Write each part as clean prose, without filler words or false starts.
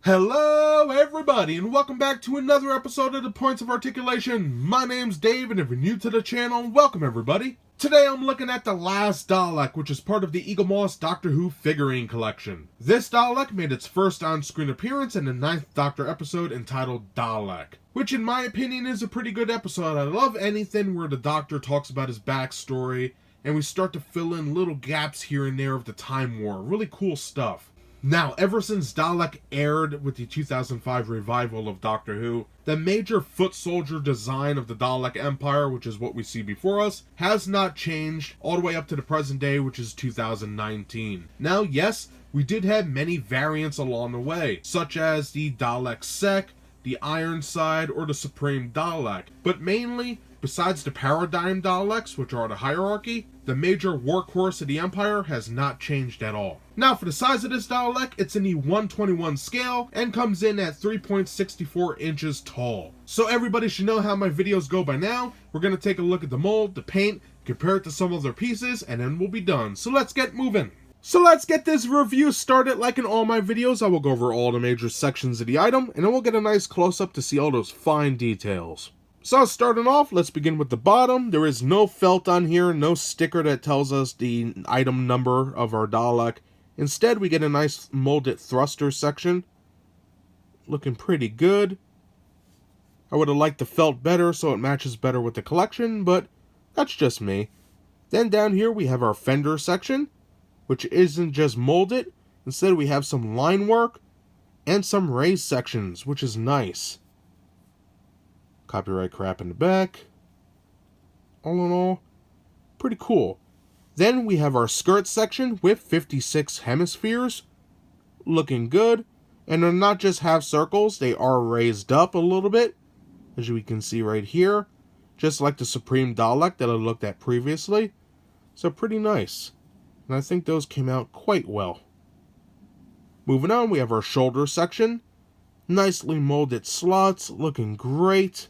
Hello everybody and welcome back to another episode of the Points of Articulation. My name's Dave, and if you're new to the channel, welcome everybody. Today I'm looking at the last Dalek, which is part of the Eaglemoss Doctor Who figurine collection. This Dalek made its first on-screen appearance in the 9th Doctor episode entitled Dalek, which in my opinion is a pretty good episode. I love anything where the Doctor talks about his backstory and we start to fill in little gaps here and there of the Time War. Really cool stuff. Now, ever since Dalek aired with the 2005 revival of Doctor Who, the major foot soldier design of the Dalek Empire, which is what we see before us, has not changed all the way up to the present day, which is 2019. Now, yes, we did have many variants along the way, such as the Dalek Sec, the Ironside, or the Supreme Dalek, but mainly, besides the Paradigm Daleks, which are the hierarchy, the major workhorse of the Empire has not changed at all. Now, for the size of this Dalek, it's in the 1/21 scale and comes in at 3.64 inches tall. So everybody should know how my videos go by now. We're going to take a look at the mold, the paint, compare it to some other pieces, and then we'll be done. So let's get moving. So let's get this review started. Like in all my videos, I will go over all the major sections of the item, and then we'll get a nice close-up to see all those fine details. So starting off, let's begin with the bottom. There is no felt on here, no sticker that tells us the item number of our Dalek. Instead, we get a nice molded thruster section. Looking pretty good. I would have liked the felt better so it matches better with the collection, but that's just me. Then down here we have our fender section, which isn't just molded. Instead, we have some line work and some raised sections, which is nice. Copyright crap in the back. All in all, pretty cool. Then we have our skirt section with 56 hemispheres. Looking good. And they're not just half circles, they are raised up a little bit, as we can see right here. Just like the Supreme Dalek that I looked at previously. So pretty nice. And I think those came out quite well. Moving on, we have our shoulder section. Nicely molded slots, looking great.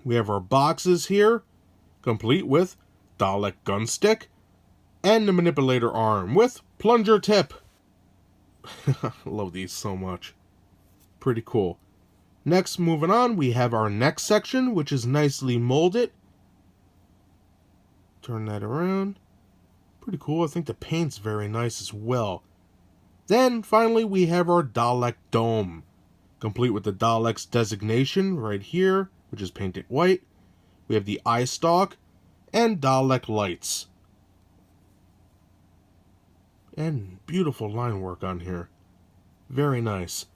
We have our boxes here, complete with Dalek gun stick and the manipulator arm with plunger tip. I love these so much. Pretty cool. Next, moving on, we have our neck section, which is nicely molded. Turn that around. Pretty cool. I think the paint's very nice as well. Then, finally, we have our Dalek dome, complete with the Dalek's designation right here, which is painted white. We have the eye stalk and Dalek lights. And beautiful line work on here. Very nice.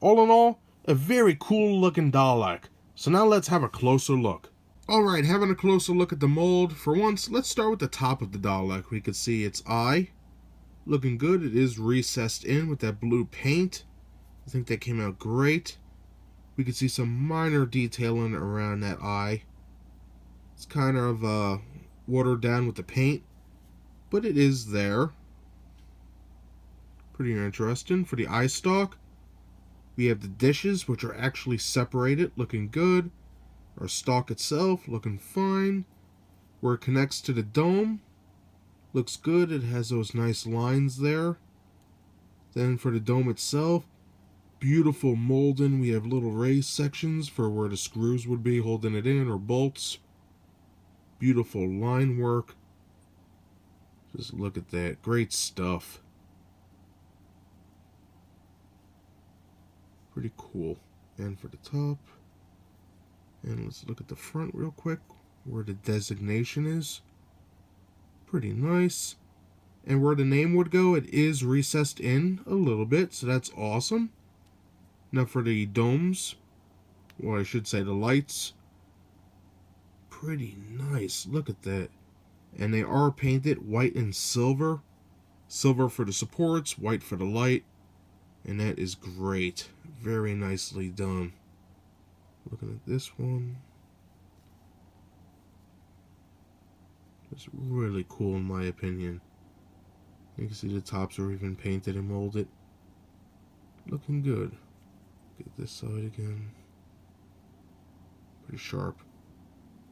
All in all, a very cool looking Dalek. So now let's have a closer look. Alright, having a closer look at the mold. For once, let's start with the top of the Dalek. We can see its eye. Looking good. It is recessed in with that blue paint. I think that came out great. We can see some minor detailing around that eye. It's kind of watered down with the paint, but it is there. Pretty interesting. For the eye stalk, we have the dishes, which are actually separated, looking good. Our stalk itself, looking fine. Where it connects to the dome, looks good. It has those nice lines there. Then for the dome itself, beautiful molding. We have little raised sections for where the screws would be holding it in, or bolts. Beautiful line work. Just look at that. Great stuff. Pretty cool. And for the top. And let's look at the front real quick, where the designation is. Pretty nice. And where the name would go, it is recessed in a little bit, so that's awesome. Now for the domes, or I should say the lights, pretty nice. Look at that. And they are painted white and silver. Silver for the supports, white for the light. And that is great. Very nicely done. Looking at this one. It's really cool in my opinion. You can see the tops are even painted and molded. Looking good. Get this side again. Pretty sharp.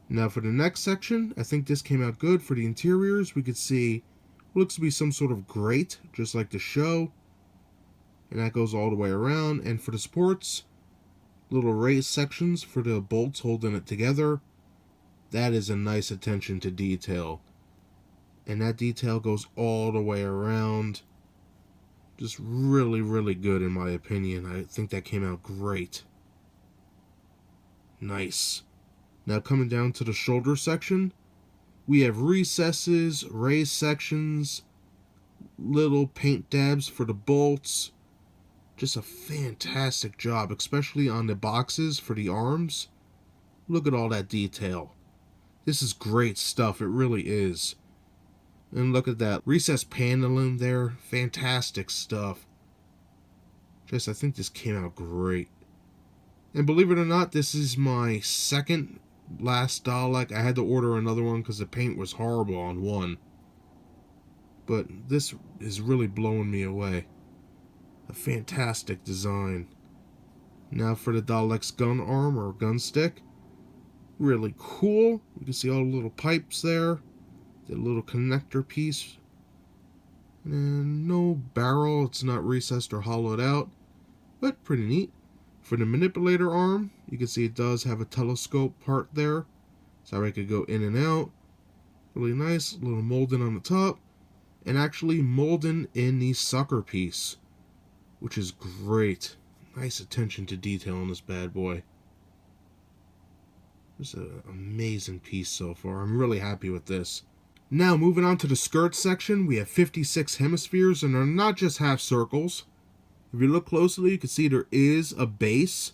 Now for the next section, I think this came out good. For the interiors, we could see what looks to be some sort of grate, just like the show. And that goes all the way around. And for the supports, little raised sections for the bolts holding it together. That is a nice attention to detail. And that detail goes all the way around. Just really, really good in my opinion. I think that came out great. Nice. Now coming down to the shoulder section, we have recesses, raised sections, little paint dabs for the bolts. Just a fantastic job, especially on the boxes for the arms. Look at all that detail. This is great stuff, it really is. And look at that recessed paneling there, fantastic stuff. I think this came out great. And believe it or not, this is my second last Dalek. I had to order another one because the paint was horrible on one. But this is really blowing me away. A fantastic design. Now for the Dalek's gun arm or gun stick. Really cool. You can see all the little pipes there. The little connector piece. And no barrel. It's not recessed or hollowed out. But pretty neat. For the manipulator arm, you can see it does have a telescope part there. So I could go in and out. Really nice. A little molding on the top. And actually molding in the sucker piece, which is great. Nice attention to detail on this bad boy. It's an amazing piece so far. I'm really happy with this. Now moving on to the skirt section, we have 56 hemispheres, and they're not just half circles. If you look closely, you can see there is a base,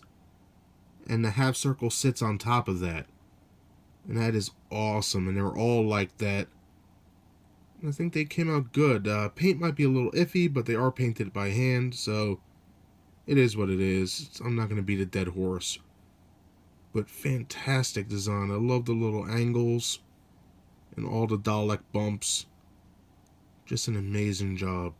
and the half circle sits on top of that. And that is awesome, and they're all like that. I think they came out good. Paint might be a little iffy, but they are painted by hand, so it is what it is. I'm not going to beat a dead horse. But fantastic design. I love the little angles and all the Dalek bumps. Just an amazing job.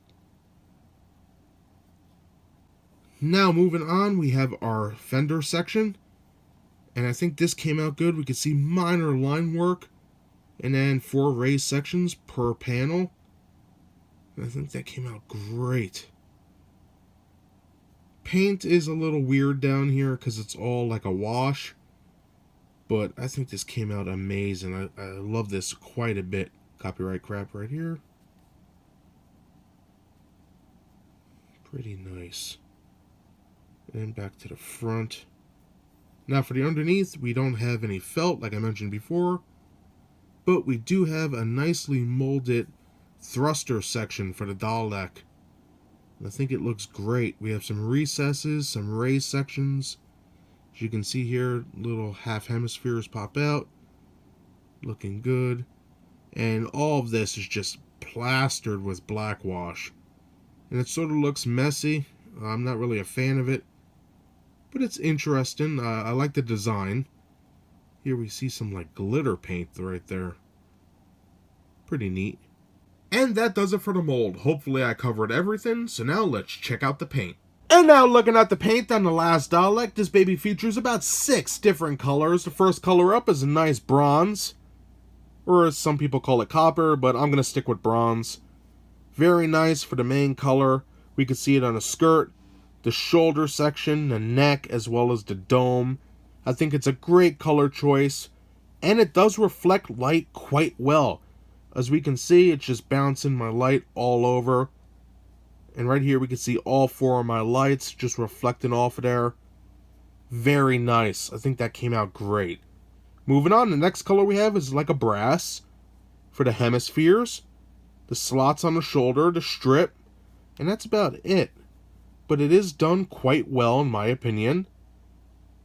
Now moving on, we have our fender section. And I think this came out good. We can see minor line work. And then 4 raised sections per panel. And I think that came out great. Paint is a little weird down here because it's all like a wash. But I think this came out amazing. I love this quite a bit. Copyright crap right here. Pretty nice. And back to the front. Now for the underneath, we don't have any felt like I mentioned before. But we do have a nicely molded thruster section for the Dalek. I think it looks great. We have some recesses, some raised sections. As you can see here, little half hemispheres pop out. Looking good. And all of this is just plastered with black wash. And it sort of looks messy. I'm not really a fan of it. But it's interesting. I like the design. Here we see some like glitter paint right there. Pretty neat. And that does it for the mold. Hopefully I covered everything, so now let's check out the paint. And now looking at the paint on the last Dalek, this baby features about 6 different colors. The first color up is a nice bronze, or as some people call it copper, but I'm going to stick with bronze. Very nice for the main color. We can see it on the skirt, the shoulder section, the neck, as well as the dome. I think it's a great color choice, and it does reflect light quite well. As we can see, it's just bouncing my light all over. And right here we can see all 4 of my lights just reflecting off of there. Very nice. I think that came out great. Moving on, the next color we have is like a brass for the hemispheres, the slots on the shoulder, the strip, and that's about it. But it is done quite well in my opinion.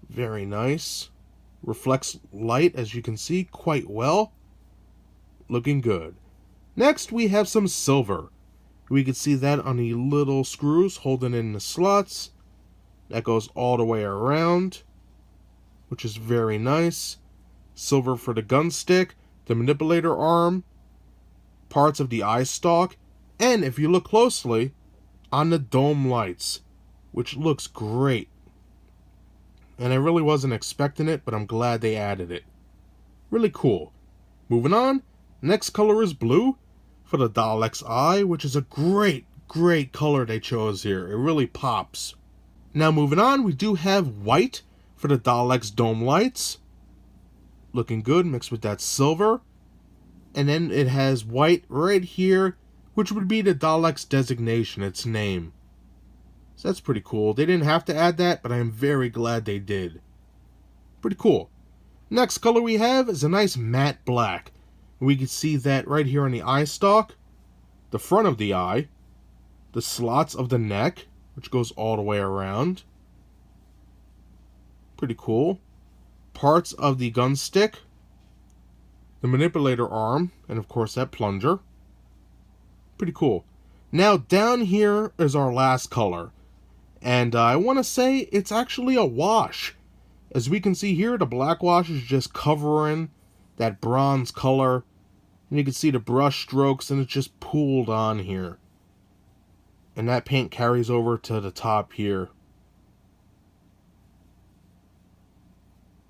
Very nice. Reflects light, as you can see, quite well. Looking good. Next, we have some silver. We can see that on the little screws holding in the slots. That goes all the way around, which is very nice. Silver for the gun stick, the manipulator arm, parts of the eye stalk, and if you look closely, on the dome lights, which looks great. and I really wasn't expecting it, but I'm glad they added it. Really cool. Moving on, next color is blue for the Dalek's eye, which is a great color they chose here. It really pops. Now moving on, we do have white for the Dalek's dome lights. Looking good, mixed with that silver. And then it has white right here, which would be the Dalek's designation, its name. So that's pretty cool. They didn't have to add that, but I am very glad they did. Pretty cool. Next color we have is a nice matte black. We can see that right here on the eye stalk, the front of the eye, the slots of the neck, which goes all the way around. Pretty cool. Parts of the gun stick, the manipulator arm, and of course that plunger. Pretty cool. Now down here is our last color. And I want to say it's actually a wash. As we can see here, the black wash is just covering that bronze color. And you can see the brush strokes, and it's just pooled on here. And that paint carries over to the top here.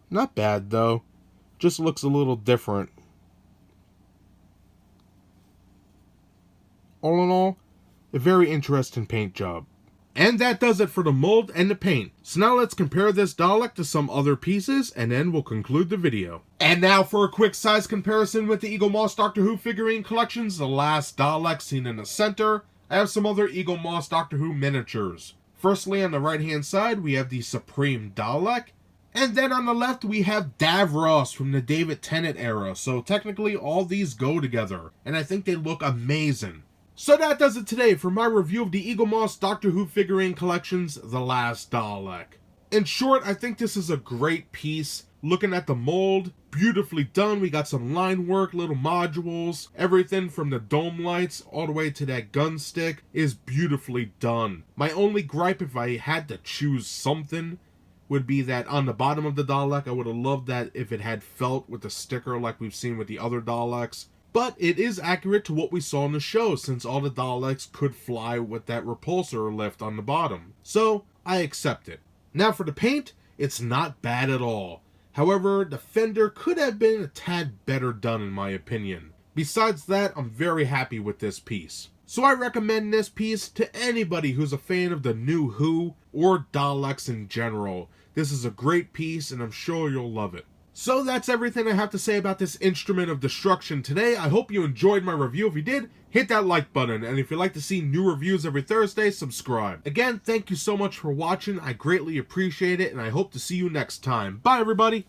Not bad though. Just looks a little different. All in all, a very interesting paint job. And that does it for the mold and the paint. So now let's compare this Dalek to some other pieces, and then we'll conclude the video. And now for a quick size comparison with the Eaglemoss Doctor Who figurine collections, the last Dalek seen in the center. I have some other Eaglemoss Doctor Who miniatures. Firstly, on the right hand side, we have the Supreme Dalek. And then on the left, we have Davros from the David Tennant era. So technically, all these go together. And I think they look amazing. So that does it today for my review of the Eaglemoss Doctor Who figurine collections, The Last Dalek. In short, I think this is a great piece. Looking at the mold, beautifully done. We got some line work, little modules, everything from the dome lights all the way to that gun stick is beautifully done. My only gripe, if I had to choose something, would be that on the bottom of the Dalek, I would have loved that if it had felt with the sticker like we've seen with the other Daleks. But it is accurate to what we saw in the show, since all the Daleks could fly with that repulsor lift on the bottom. So, I accept it. Now for the paint, it's not bad at all. However, the fender could have been a tad better done in my opinion. Besides that, I'm very happy with this piece. So I recommend this piece to anybody who's a fan of the New Who or Daleks in general. This is a great piece and I'm sure you'll love it. So that's everything I have to say about this instrument of destruction today. I hope you enjoyed my review. If you did, hit that like button. And if you'd like to see new reviews every Thursday, subscribe. Again, thank you so much for watching. I greatly appreciate it and I hope to see you next time. Bye everybody!